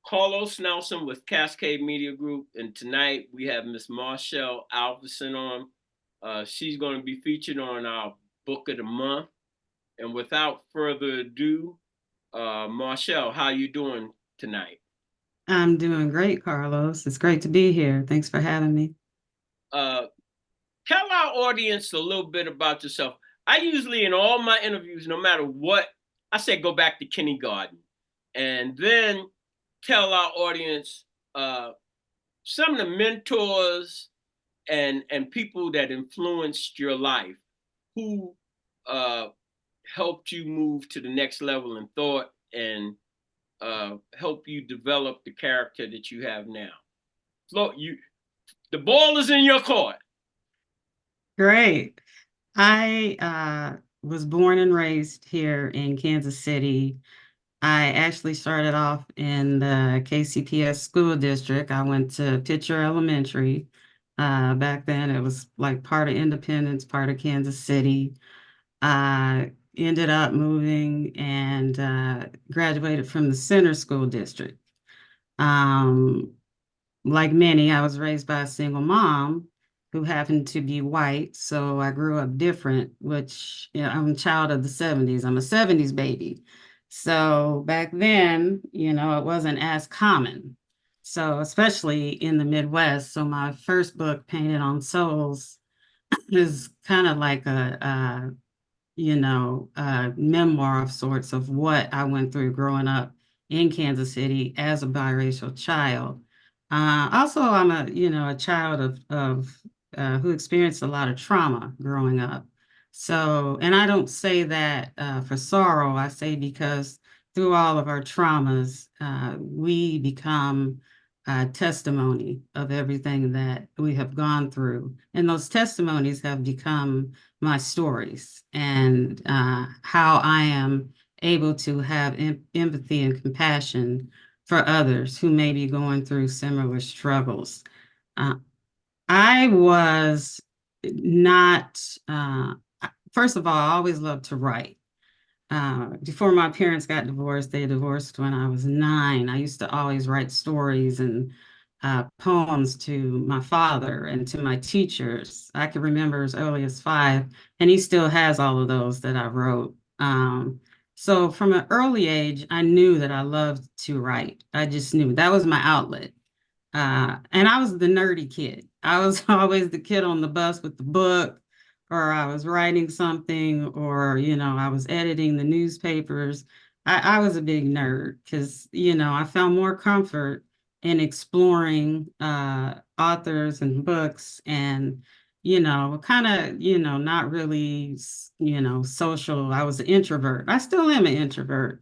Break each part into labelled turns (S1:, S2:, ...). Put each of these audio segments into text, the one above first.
S1: Carlos Nelson with Cascade Media Group, and tonight we have Miss Marchel Alverson on. She's going to be featured on our Book of the Month. And without further ado, Marchel, how you doing tonight?
S2: I'm doing great, Carlos. It's great to be here. Thanks for having me.
S1: Uh, Tell our audience a little bit about yourself. I usually, in all my interviews, no matter what, I say go back to kindergarten, and then tell our audience uh, some of the mentors and people that influenced your life, who uh, helped you move to the next level in thought and help you develop the character that you have now. Flo, the ball is in your court.
S2: Great. I was born and raised here in Kansas City. I actually started off in the KCPS school district. I went to Pitcher Elementary. Back then, it was like part of Independence, part of Kansas City. I ended up moving and graduated from the Center School District. Um, like many, I was raised by a single mom who happened to be white. So I grew up different, which, I'm a child of the 70s. I'm a 70s baby. So back then, it wasn't as common. So, especially in the Midwest. So, my first book, Painted on Souls, is kind of like a memoir of sorts of what I went through growing up in Kansas City as a biracial child. Also, I'm a child of who experienced a lot of trauma growing up. So, and I don't say that for sorrow. I say because through all of our traumas, we become testimony of everything that we have gone through, and those testimonies have become my stories and how I am able to have empathy and compassion for others who may be going through similar struggles. Uh, I was not, first of all, I always loved to write. Before my parents got divorced, they divorced when I was 9. I used to always write stories and poems to my father and to my teachers. I can remember as early as 5, and he still has all of those that I wrote. So from an early age, I knew that I loved to write. I just knew that was my outlet. And I was the nerdy kid. I was always the kid on the bus with the book, or I was writing something, or, I was editing the newspapers. I was a big nerd because, I found more comfort in exploring authors and books and, kind of, not really, social. I was an introvert. I still am an introvert.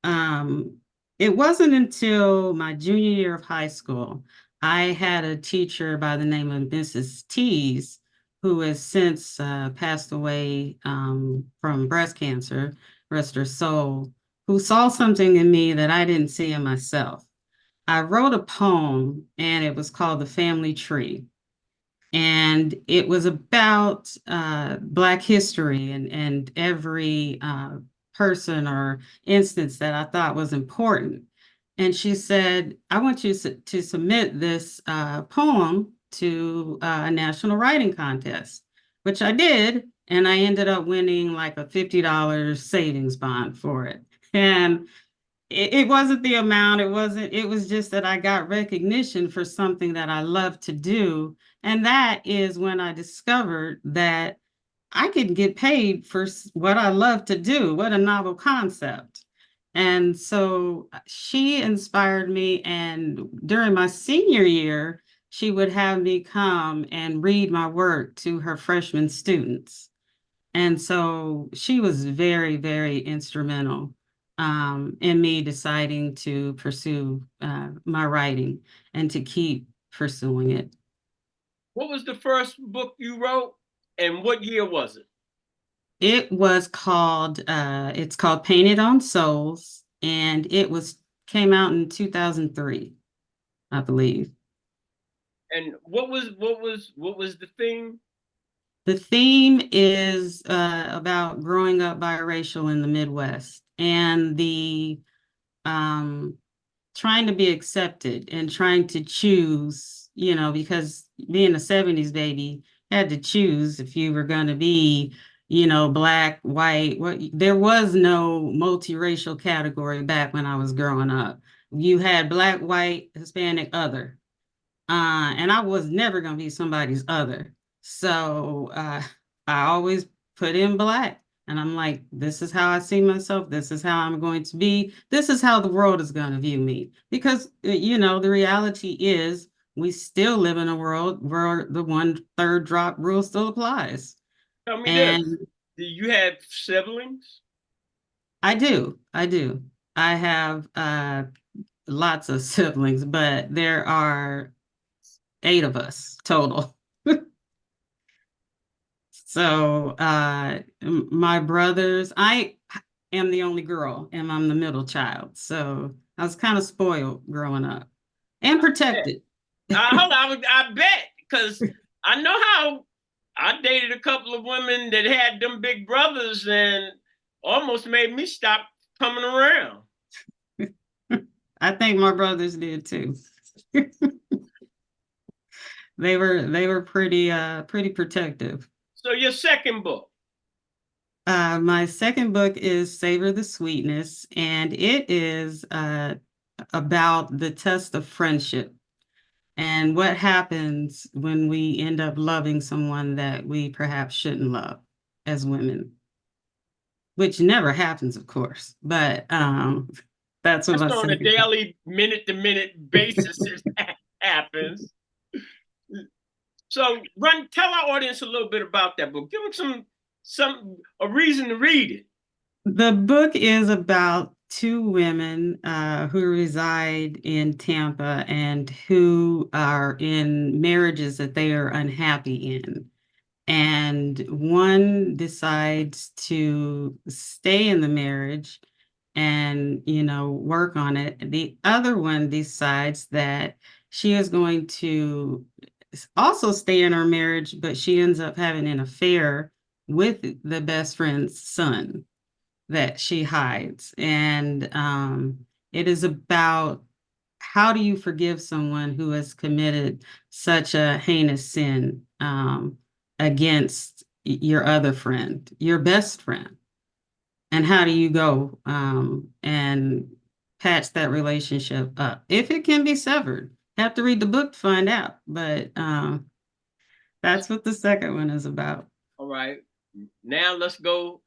S2: Um, it wasn't until my junior year of high school I had a teacher by the name of Mrs. Tees, who has since passed away from breast cancer, rest her soul, who saw something in me that I didn't see in myself. I wrote a poem and it was called The Family Tree. And it was about Black history and every person or instance that I thought was important. And she said, I want you to submit this poem to a national writing contest, which I did. And I ended up winning like a $50 savings bond for it. And it wasn't the amount, it was just that I got recognition for something that I love to do. And that is when I discovered that I could get paid for what I love to do. What a novel concept. And so she inspired me. And during my senior year, she would have me come and read my work to her freshman students. And so she was very, very instrumental in me deciding to pursue my writing and to keep pursuing it.
S1: What was the first book you wrote, and what year was it?
S2: It's called Painted on Souls, and came out in 2003, I believe.
S1: And what was the theme?
S2: The theme is about growing up biracial in the Midwest and the um, trying to be accepted and trying to choose, because being a 70s baby, had to choose if you were going to be, black, white. There was no multiracial category back when I was growing up. You had black, white, Hispanic, other. And I was never going to be somebody's other. So I always put in black. And I'm like, this is how I see myself. This is how I'm going to be. This is how the world is going to view me. Because, the reality is we still live in a world where the 1/3 drop rule still applies.
S1: Tell me
S2: And
S1: this. Do you have siblings?
S2: I do. I do. I have lots of siblings, but there are 8 of us total. So my brothers, I am the only girl and I'm the middle child. So I was kind of spoiled growing up and
S1: Yeah.
S2: protected.
S1: Hold on, I bet, because I know how I dated a couple of women that had them big brothers and almost made me stop coming around.
S2: I think my brothers did too. They were pretty protective.
S1: So your second book.
S2: My second book is Savor the Sweetness, and it is about the test of friendship and what happens when we end up loving someone that we perhaps shouldn't love as women, which never happens, of course, but that's what
S1: That's
S2: my
S1: on a
S2: second.
S1: daily, minute-to-minute basis it happens. So tell our audience a little bit about that book. Give them a reason to read it.
S2: The book is about 2 women who reside in Tampa and who are in marriages that they are unhappy in. And one decides to stay in the marriage and, work on it. The other one decides that she is going to also stay in her marriage, but she ends up having an affair with the best friend's son that she hides. And it is about how do you forgive someone who has committed such a heinous sin against your other friend, your best friend? And how do you go and patch that relationship up? If it can be severed, have to read the book to find out. But that's what the second one is about.
S1: All right. Now let's go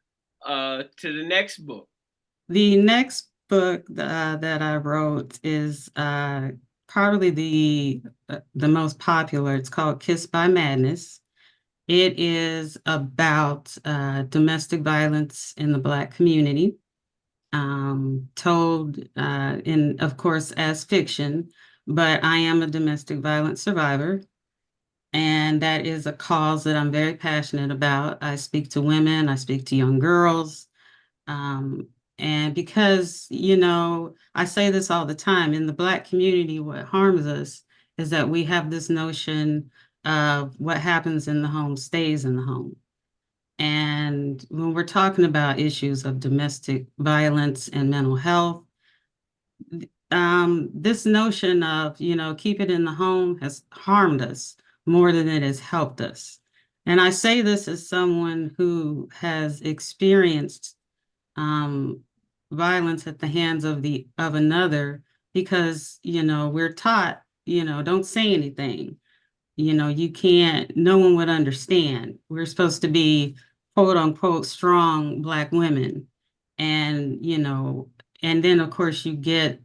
S1: to the next book.
S2: The next book that I wrote is probably the most popular. It's called Kissed by Madness. It is about domestic violence in the Black community, told of course, as fiction, but I am a domestic violence survivor. And that is a cause that I'm very passionate about. I speak to women, I speak to young girls. Um, and because, I say this all the time, in the Black community, what harms us is that we have this notion of what happens in the home stays in the home. And when we're talking about issues of domestic violence and mental health, this notion of, keep it in the home has harmed us more than it has helped us. And I say this as someone who has experienced violence at the hands of another, because we're taught, don't say anything. You can't, no one would understand. We're supposed to be quote unquote strong Black women. And, and then of course you get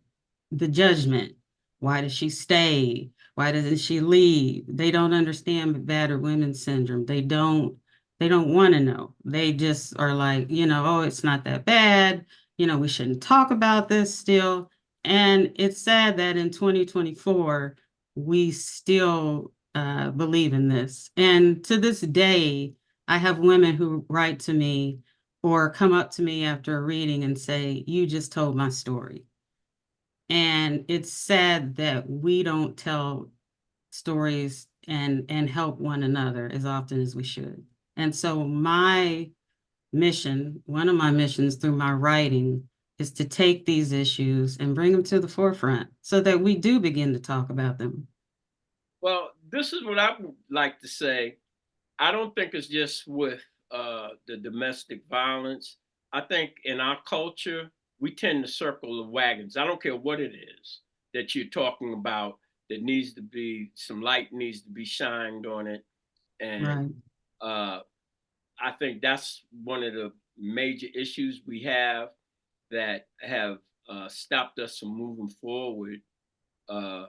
S2: the judgment. Why does she stay? Why doesn't she leave? They don't understand battered women syndrome. They don't want to know. They just are like, oh, it's not that bad. We shouldn't talk about this still. And it's sad that in 2024, we still believe in this. And to this day, I have women who write to me or come up to me after a reading and say, you just told my story. And it's sad that we don't tell stories and help one another as often as we should. And so one of my missions through my writing is to take these issues and bring them to the forefront so that we do begin to talk about them.
S1: Well, this is what I would like to say. I don't think it's just with the domestic violence. I think in our culture, we tend to circle the wagons. I don't care what it is that you're talking about that needs to be, some light needs to be shined on it. And
S2: Right.
S1: uh, I think that's one of the major issues we have that have stopped us from moving forward. Uh,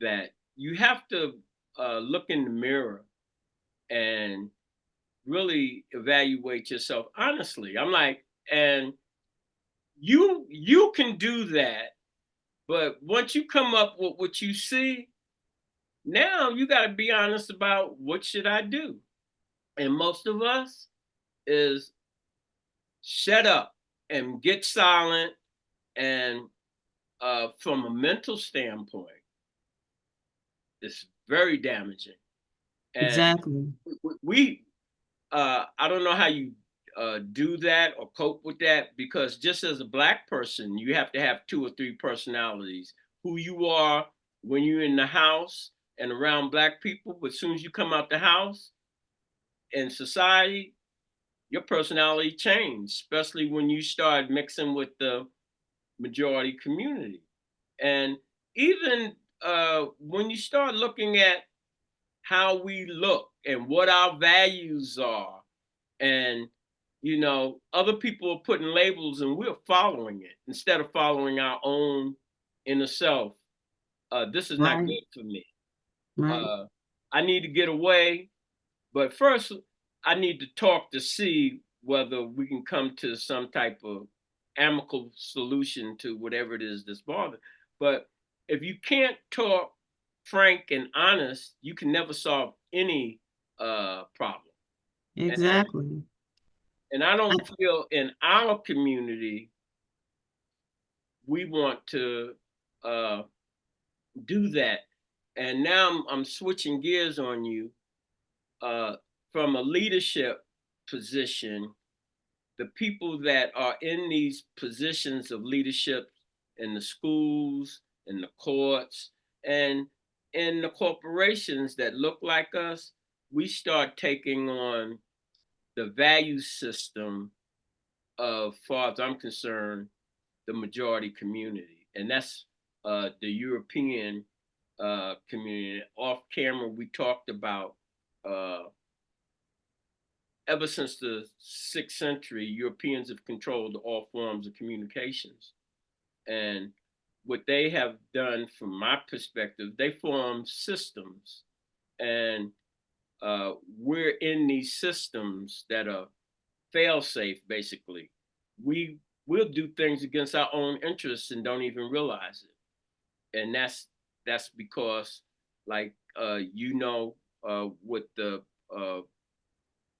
S1: that you have to look in the mirror and really evaluate yourself honestly. I'm like, and you can do that, but once you come up with what you see, now you got to be honest about what should I do. And most of us is shut up and get silent. And from a mental standpoint, it's very damaging. And
S2: Exactly.
S1: we I don't know how you do that or cope with that, because just as a black person, you have to have two or three personalities. Who you are when you're in the house and around black people, but as soon as you come out the house in society, your personality changes, especially when you start mixing with the majority community. And even when you start looking at how we look and what our values are, and other people are putting labels and we're following it instead of following our own inner self. This is not
S2: Right.
S1: good for me.
S2: Right.
S1: uh, I need to get away, but first I need to talk to see whether we can come to some type of amicable solution to whatever it is that's bothering. But if you can't talk frank and honest, you can never solve any problem.
S2: Exactly.
S1: And I don't feel in our community we want to uh, do that. And now I'm switching gears on you uh, from a leadership position. The people that are in these positions of leadership in the schools, in the courts, and in the corporations that look like us, we start taking on the value system of, far as I'm concerned, the majority community, and that's the European community. Off camera, we talked about uh, ever since the 6th century, Europeans have controlled all forms of communications, and what they have done, from my perspective, they form systems, and we're in these systems that are fail safe. Basically, we will do things against our own interests and don't even realize it. And that's because, like with uh,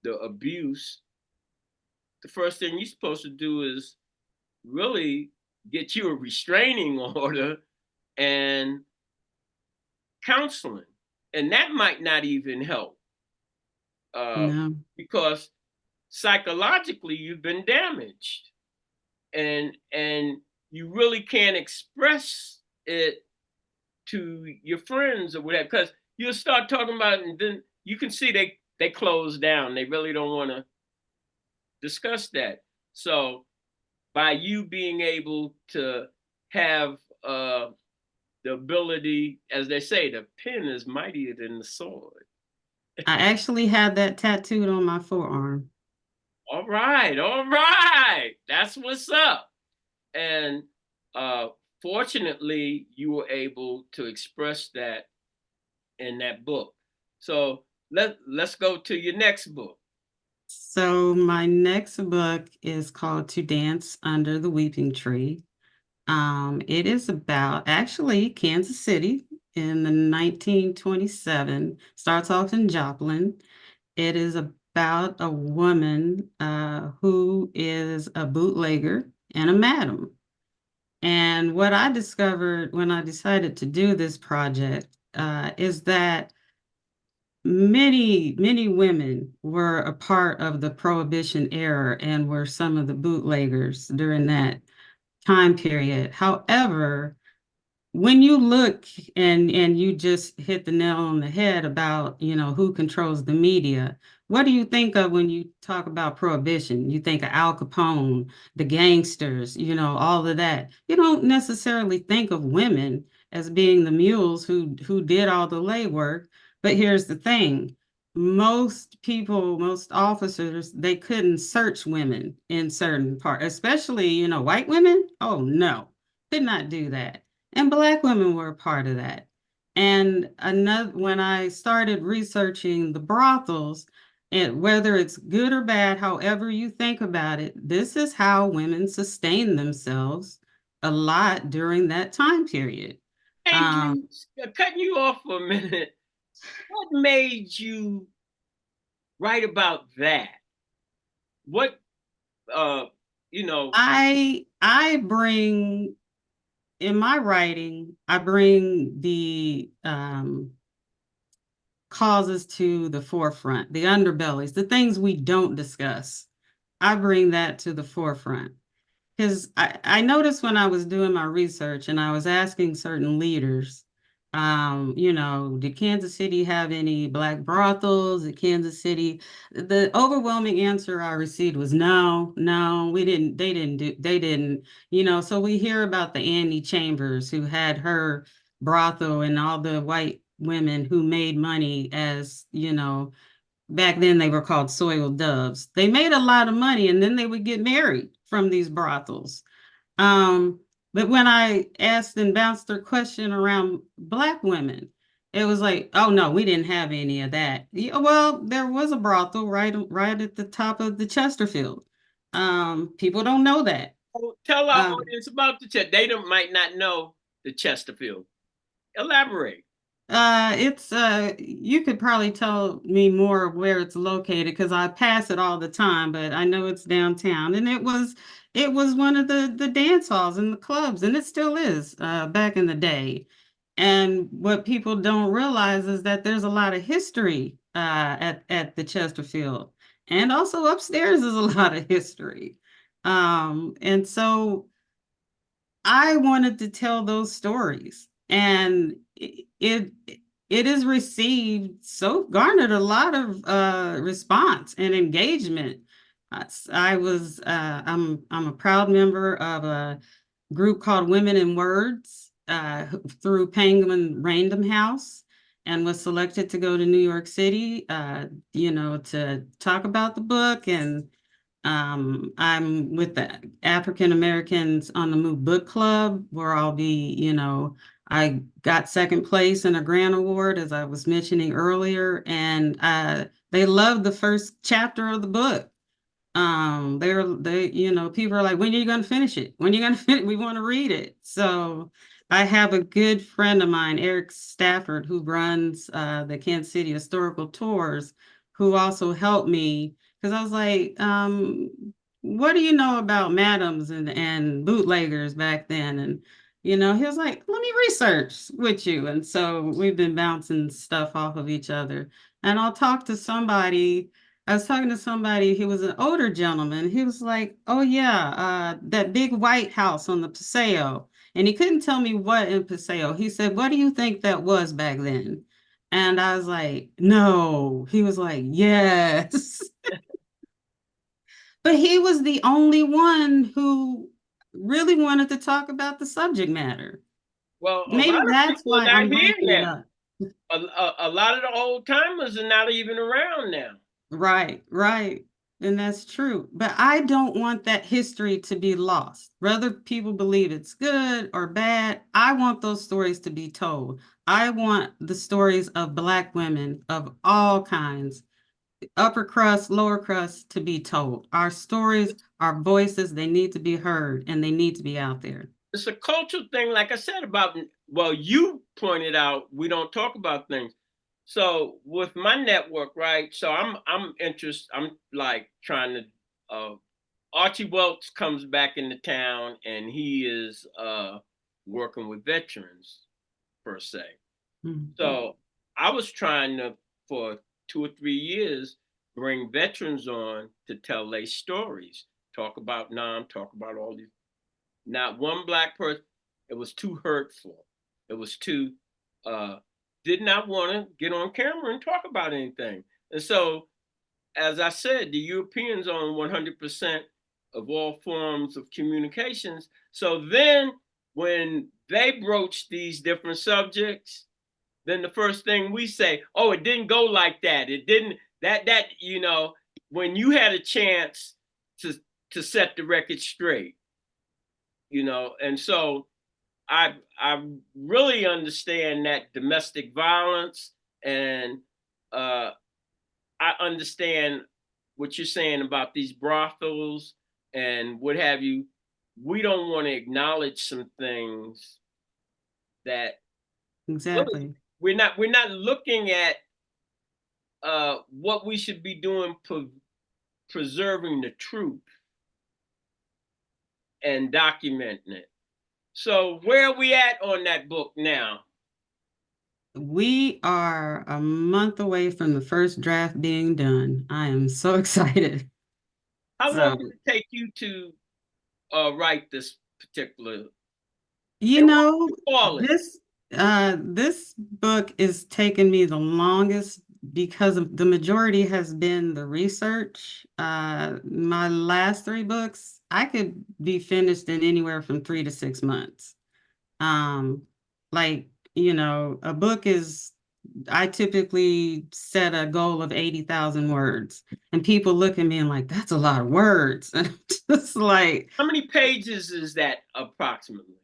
S1: the abuse, the first thing you're supposed to do is really get you a restraining order and counseling, and that might not even help uh,
S2: No.
S1: because psychologically you've been damaged, and you really can't express it to your friends or whatever, because you'll start talking about it and then you can see they close down. They really don't want to discuss that. So by you being able to have the ability, as they say, the pen is mightier than the sword.
S2: I actually had that tattooed on my forearm.
S1: All right, that's what's up. And uh, fortunately, you were able to express that in that book. So let's go to your next book.
S2: So my next book is called To Dance Under the Weeping Tree. It is about actually Kansas City in the 1927. Starts off in Joplin. It is about a woman who is a bootlegger and a madam. And what I discovered when I decided to do this project is that many women were a part of the Prohibition era and were some of the bootleggers during that. time period. However, when you look and you just hit the nail on the head about, who controls the media, what do you think of when you talk about prohibition? You think of Al Capone, the gangsters, all of that. You don't necessarily think of women as being the mules who did all the legwork. But here's the thing. Most people, most officers, they couldn't search women in certain parts, especially, white women. Oh no, could not do that. And Black women were a part of that. And another, when I started researching the brothels, and whether it's good or bad, however you think about it, this is how women sustained themselves a lot during that time period.
S1: Hey,
S2: Um,
S1: Drew, cutting you off for a minute. What made you write about that? What, uh, you know,
S2: I bring in my writing, I bring the causes to the forefront, the underbellies, the things we don't discuss. I bring that to the forefront. Because I noticed when I was doing my research and I was asking certain leaders, did Kansas City have any Black brothels? Did Kansas City? The overwhelming answer I received was no, no, we didn't. They didn't. So we hear about the Annie Chambers who had her brothel and all the white women who made money as, back then they were called soiled doves. They made a lot of money and then they would get married from these brothels. Um, but when I asked and bounced their question around Black women, it was like, oh no, we didn't have any of that. Yeah, well, there was a brothel right at the top of the Chesterfield. People don't know that.
S1: tell our
S2: Um,
S1: audience about the Chester. They don't, might not know the Chesterfield. Elaborate.
S2: it's you could probably tell me more of where it's located because I pass it all the time, but I know it's downtown, and it was one of the dance halls and the clubs, and it still is back in the day. And what people don't realize is that there's a lot of history at the Chesterfield, and also upstairs is a lot of history. And so I wanted to tell those stories, and it is received so garnered a lot of response and engagement. I'm a proud member of a group called Women in Words through Penguin Random House, and was selected to go to New York City, to talk about the book. And I'm with the African Americans on the Move Book Club, where I'll be, I got second place in a grant award, as I was mentioning earlier, and they loved the first chapter of the book. People are like, when are you going to finish it? When are you going to finish? We want to read it. So I have a good friend of mine, Eric Stafford, who runs the Kansas City Historical Tours, who also helped me because I was like, what do you know about madams and bootleggers back then? And he was like, let me research with you. And so we've been bouncing stuff off of each other. And I'll talk to somebody. I was talking to somebody, he was an older gentleman. He was like, oh yeah, that big white house on the Paseo. And he couldn't tell me what in Paseo. He said, what do you think that was back then? And I was like, no. He was like, yes. But he was the only one who really wanted to talk about the subject matter.
S1: Well, a lot
S2: Maybe
S1: of
S2: that's
S1: people are
S2: why
S1: not
S2: I'm
S1: here
S2: breaking it
S1: now.
S2: up.
S1: A lot of the old timers are not even around now.
S2: Right, right. And that's true. But I don't want that history to be lost. Whether people believe it's good or bad, I want those stories to be told. I want the stories of Black women of all kinds, upper crust, lower crust, to be told. Our stories, our voices, they need to be heard and they need to be out there.
S1: It's a cultural thing, like I said about. Well, you pointed out we don't talk about things. So with my network, right? So I'm interested. I'm like trying to. Archie Welch comes back into town, and he is working with veterans per se.
S2: Mhm.
S1: So I was trying to, for 2 or 3 years, bring veterans on to tell their stories, talk about Nam, talk about all these. Not one black person. It was too hurtful. It was too did not want to get on camera and talk about anything. And so, as I said, the Europeans own 100% of all forms of communications. So then, when they broach these different subjects, then the first thing we say, oh, it didn't go like that. It didn't when you had a chance to set the record straight, and so I really understand that domestic violence, and I understand what you're saying about these brothels and what have you. We don't want to acknowledge some things that really
S2: Exactly.
S1: we're not looking at what we should be doing preserving the truth and documenting it. So where are we at on that book now?
S2: We are a month away from the first draft being done. I am so excited.
S1: How long
S2: So,
S1: did it take you to write this particular?
S2: you
S1: And what
S2: know,
S1: do you call it?
S2: this book is taking me the longest because of the majority has been the research. My last three books, I could be finished in anywhere from 3 to 6 months. Um, like, a book is, I typically set a goal of 80,000 words, and people look at me and like, that's a lot of words. And I'm just
S1: How many pages is that approximately?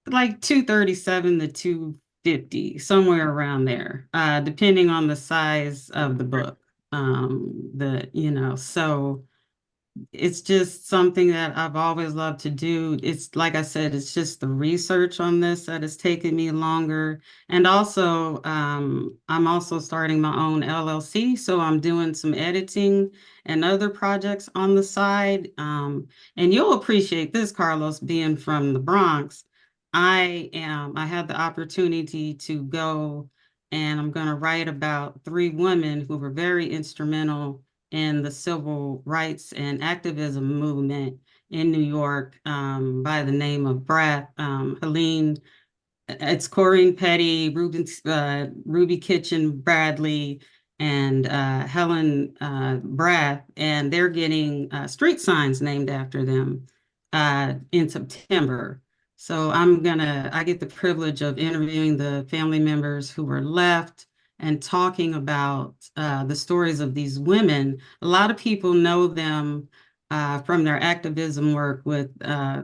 S2: like 237 to 250, somewhere around there, depending on the size of the book. So it's just something that I've always loved to do. It's like I said, it's just the research on this that has taken me longer. And also, I'm also starting my own LLC, so I'm doing some editing and other projects on the side. And you'll appreciate this, Carlos, being from the Bronx. I had the opportunity to go and I'm going to write about three women who were very instrumental in the civil rights and activism movement in New York, by the name of Helene. It's Corinne Petty, Ruby Kitchen Bradley, and Helen Brath, and they're getting street signs named after them in September. So I get the privilege of interviewing the family members who were left and talking about the stories of these women. A lot of people know them from their activism work with I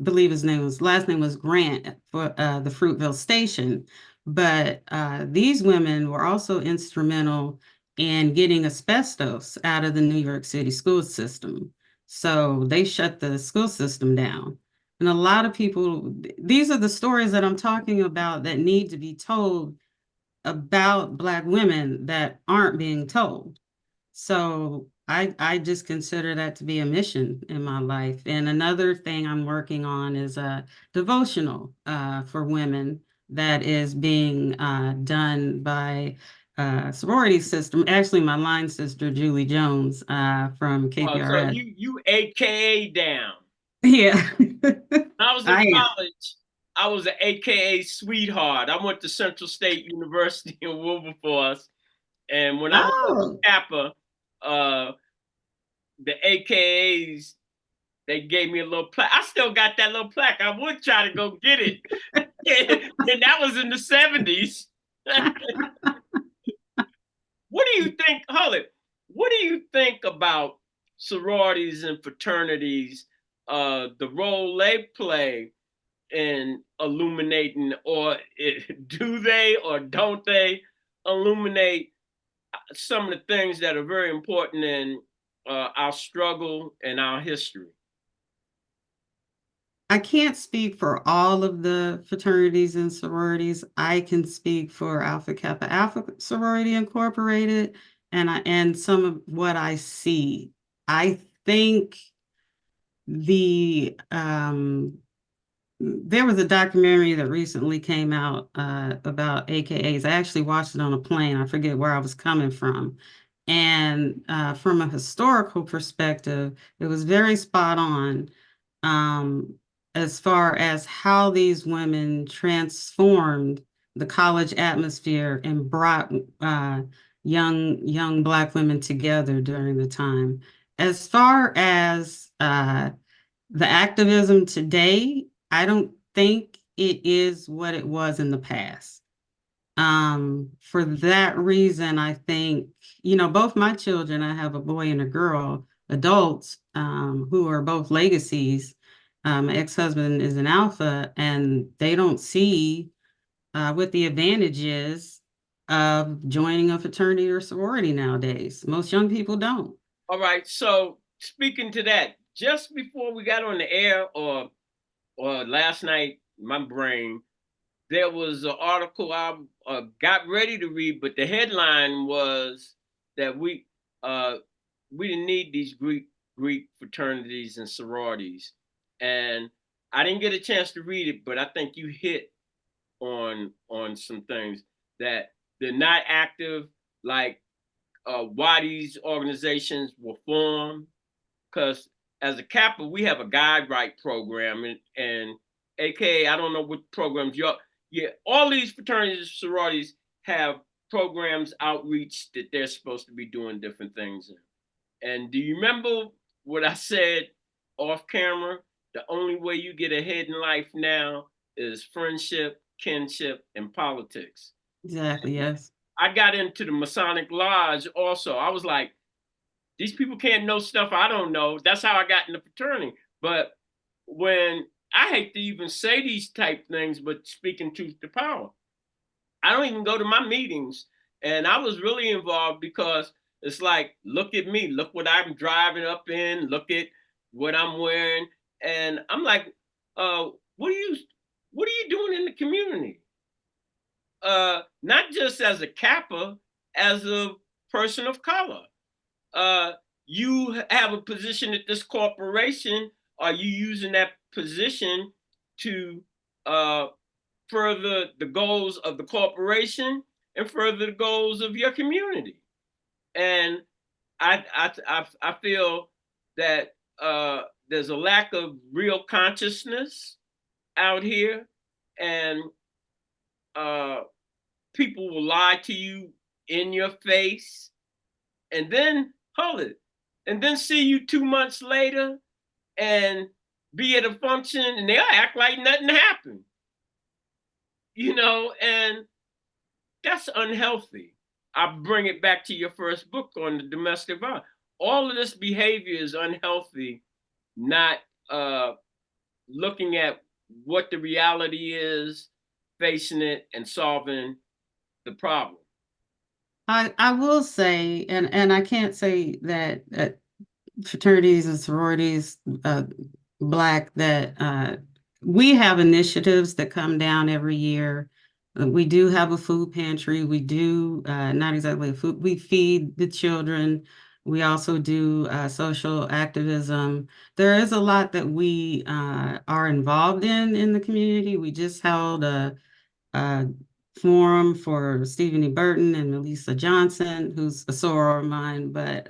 S2: believe his last name was Grant for the Fruitville station. But these women were also instrumental in getting asbestos out of the New York City school system. So they shut the school system down. And a lot of people, these are the stories that I'm talking about that need to be told about Black women that aren't being told. So I just consider that to be a mission in my life. And another thing I'm working on is a devotional for women that is being done by sorority system. Actually, my line sister Julie Jones from
S1: So
S2: KPRS.
S1: you AKA down.
S2: Yeah,
S1: When I was in
S2: I am.
S1: college, I was an AKA sweetheart. I went to Central State University in Wilberforce, and when I was at
S2: Oh,
S1: Kappa, uh, the AKAs they gave me a little plaque. I still got that little plaque. I would try to go get it, and that was in the '70s. What do you think? Hold it. What do you think about sororities and fraternities? The role they play in illuminating, or do they or don't they illuminate some of the things that are very important in our struggle and our history?
S2: I can't speak for all of the fraternities and sororities. I can speak for Alpha Kappa Alpha Sorority Incorporated, and some of what I see. I think the there was a documentary that recently came out about AKAs. I actually watched it on a plane. I forget where I was coming from. And from a historical perspective, it was very spot on. Um, as far as how these women transformed the college atmosphere and brought young Black women together during the time. As far as the activism today, I don't think it is what it was in the past. For that reason, I think, both my children, I have a boy and a girl, adults, who are both legacies. My ex-husband is an alpha, and they don't see what the advantage is of joining a fraternity or sorority nowadays. Most young people don't.
S1: All right. So speaking to that, just before we got on the air, or last night, my brain, there was an article I got ready to read, but the headline was that we didn't need these Greek fraternities and sororities, and I didn't get a chance to read it, but I think you hit on some things that they're not active, like why these organizations were formed. Because as a Kappa, we have a guide right program, and AKA, I don't know what programs you're, yeah, all these fraternities, sororities have programs, outreach that they're supposed to be doing different things in. And do you remember what I said off camera? The only way you get ahead in life now is friendship, kinship, and politics.
S2: Exactly, yes.
S1: I got into the Masonic Lodge also. I was like, these people can't know stuff I don't know. That's how I got in the fraternity. But when I hate to even say these type things, but speaking truth to power, I don't even go to my meetings. And I was really involved because it's like, look at me, look what I'm driving up in, look at what I'm wearing. And I'm like, uh, what are you what are you doing in the community? Not just as a Kappa, as a person of color. Uh, you have a position at this corporation. Are you using that position to uh, further the goals of the corporation and further the goals of your community? And I feel that there's a lack of real consciousness out here, and uh, people will lie to you in your face, and then hold it, and then see you 2 months later and be at a function and they'll act like nothing happened, and that's unhealthy. I bring it back to your first book on the domestic violence. All of this behavior is unhealthy, not uh, looking at what the reality is, facing it, and solving the problem.
S2: I will say, and I can't say that fraternities and sororities, Black, that we have initiatives that come down every year. We do have a food pantry. We do not exactly a food. We feed the children. We also do social activism. There is a lot that we are involved in the community. We just held a forum for Stephen E. Burton and Melissa Johnson, who's a soror of mine, but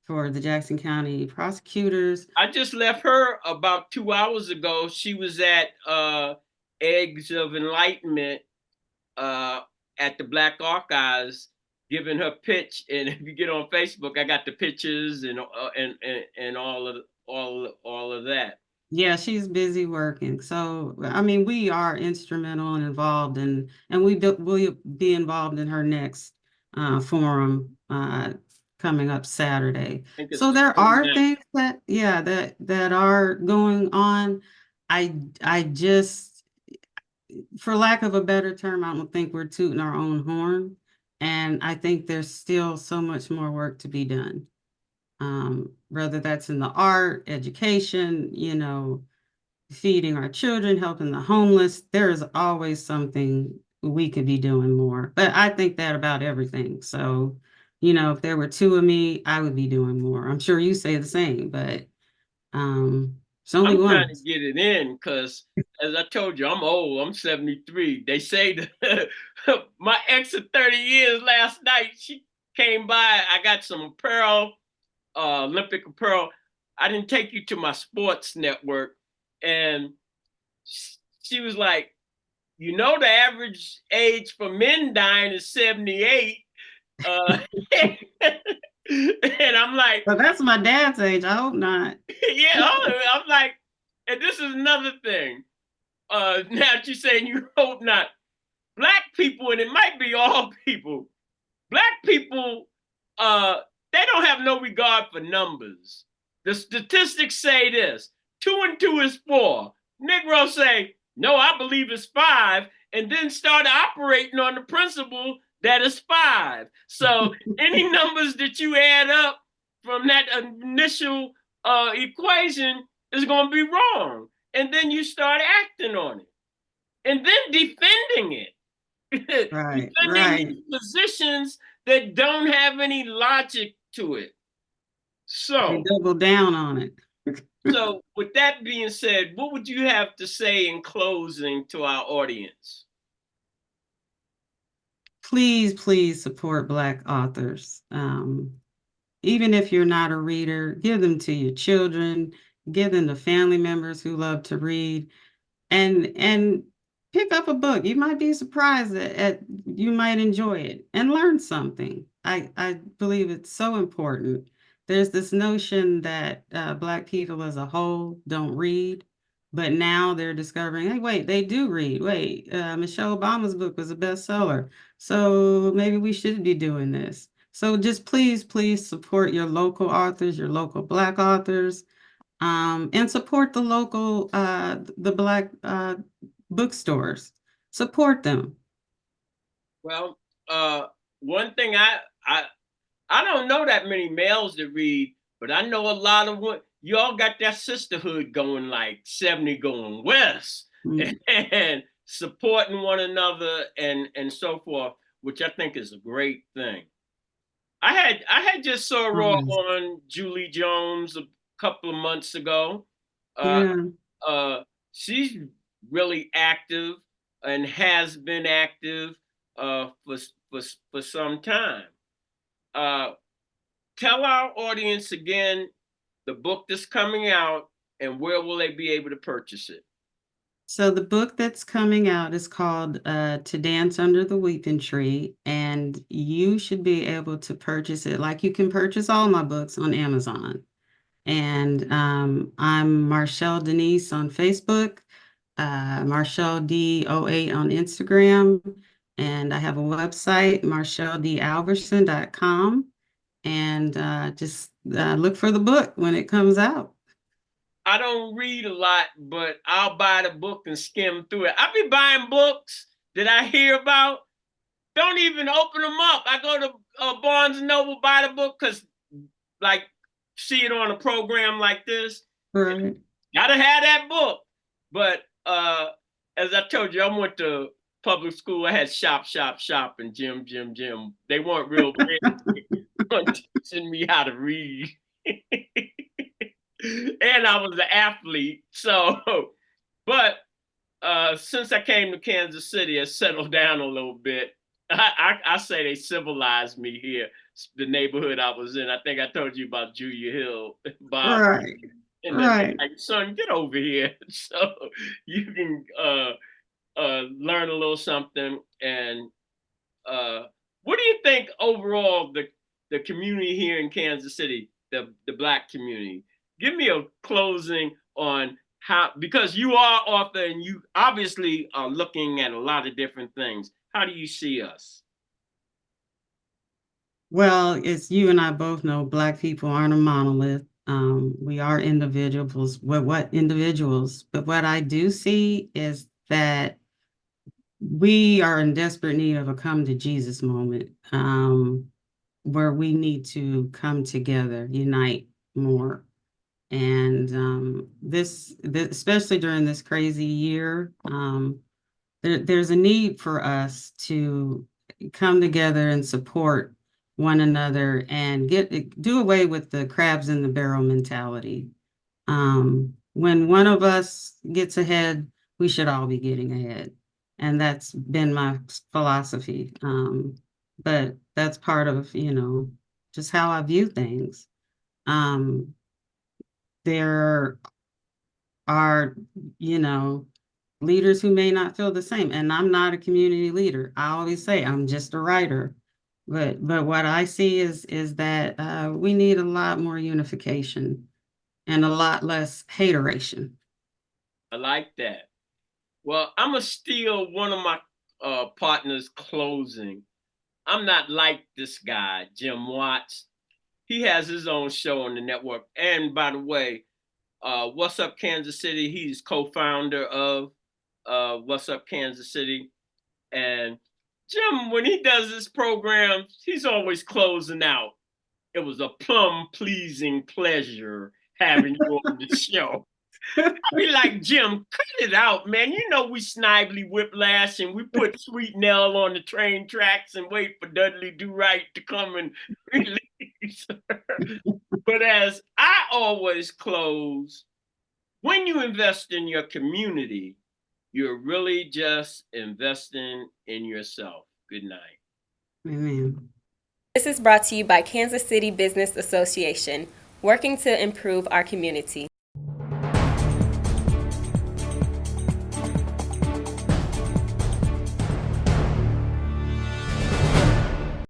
S2: for the Jackson County prosecutors.
S1: I just left her about 2 hours ago. She was at Eggs of Enlightenment uh, at the Black Archives giving her pitch. And if you get on Facebook, I got the pictures and all of that.
S2: Yeah, she's busy working. So, I mean, we are instrumental and involved, and we'll be involved in her next forum coming up Saturday.
S1: I think it's
S2: So
S1: the
S2: there are
S1: 29th.
S2: things that, yeah, that are going on. I just, for lack of a better term, I don't think we're tooting our own horn, and I think there's still so much more work to be done. Whether that's in the art, education, feeding our children, helping the homeless. There is always something we could be doing more. But I think that about everything. So, if there were two of me, I would be doing more. I'm sure you say the same, but it's only
S1: I'm
S2: one.
S1: trying to get it in because, as I told you, I'm old. I'm 73. They say that my ex of 30 years last night, she came by. I got some apparel, Olympic apparel. I didn't take you to my sports network. and she was like, you know, the average age for men dying is 78. Uh, and I'm like,
S2: But that's my dad's age. I hope not.
S1: yeah, I'm like, and this is another thing. Now that you're saying you hope not, Black people, and it might be all people, Black people, they don't have no regard for numbers. The statistics say this: 2 and 2 is 4. Negroes say, no, I believe it's 5, and then start operating on the principle that it's 5. So any numbers that you add up from that initial equation is going to be wrong. And then you start acting on it and then defending it.
S2: Right,
S1: Defending
S2: right.
S1: these positions that don't have any logic to it.
S2: They
S1: So,
S2: double down on it.
S1: so with that being said, what would you have to say in closing to our audience?
S2: Please, please support Black authors. Even if you're not a reader, give them to your children, give them to family members who love to read, and pick up a book. You might be surprised at you might enjoy it and learn something. I believe it's so important. There's this notion that Black people as a whole don't read, but now they're discovering, hey, wait, they do read. Wait, Michelle Obama's book was a bestseller, so maybe we should be doing this. So just please, please support your local authors, your local Black authors, and support the Black bookstores. Support them.
S1: Well, one thing I don't know that many males that read, but I know a lot of what y'all got that sisterhood going, like 70 going west,
S2: Mm.
S1: and supporting one another and so forth, which I think is a great thing. I had just saw Raw
S2: Always.
S1: on Julie Jones a couple of months ago. Uh,
S2: Yeah.
S1: uh, she's really active and has been active for some time. Uh, Tell our audience again the book that's coming out and where will they be able to purchase it.
S2: So the book that's coming out is called To Dance Under the Weeping Tree, and you should be able to purchase it like you can purchase all my books on Amazon. And I'm Marchel Denise on Facebook, Marchel D08 on Instagram, and I have a website, marcheldalverson.com, and just look for the book when it comes out.
S1: I don't read a lot, but I'll buy the book and skim through it. I be buying books that I hear about, don't even open them up. I go to Barnes and Noble, buy the book because, like, see it on a program like this.
S2: Right.
S1: Gotta have that book. But as I told you, I went to public school. I had shop, shop, shop, and gym, gym, gym. They weren't real big on teaching me how to read. And I was an athlete. So, but since I came to Kansas City, I settled down a little bit. I say they civilized me here, the neighborhood I was in. I think I told you about Julia Hill, Bob,
S2: Right.
S1: and then
S2: Right.
S1: like, son, get over here, so you can learn a little something. And what do you think overall the community here in Kansas City, the Black community? Give me a closing on how, because you are author and you obviously are looking at a lot of different things. How do you see us?
S2: Well, as you and I both know, Black people aren't a monolith. We are individuals. What individuals? But what I do see is that we are in desperate need of a come to Jesus moment, where we need to come together, unite more. And this, especially during this crazy year, there's a need for us to come together and support one another and do away with the crabs in the barrel mentality. When one of us gets ahead, we should all be getting ahead. And that's been my philosophy. But that's part of, just how I view things. There are, you know, leaders who may not feel the same. And I'm not a community leader. I always say I'm just a writer. But what I see is that we need a lot more unification and a lot less hateration.
S1: I like that. Well, I'm gonna steal one of my partner's closing. I'm not like this guy, Jim Watts. He has his own show on the network. And by the way, What's Up Kansas City, he's co-founder of What's Up Kansas City. And Jim, when he does his programs, he's always closing out. It was a plum pleasing pleasure having you on the show. I be like, Jim, cut it out, man. You know we snively whiplash and we put Sweet Nell on the train tracks and wait for Dudley Do Right to come and release her. But as I always close, when you invest in your community, you're really just investing in yourself. Good night.
S2: Amen.
S3: This is brought to you by Kansas City Business Association, working to improve our community.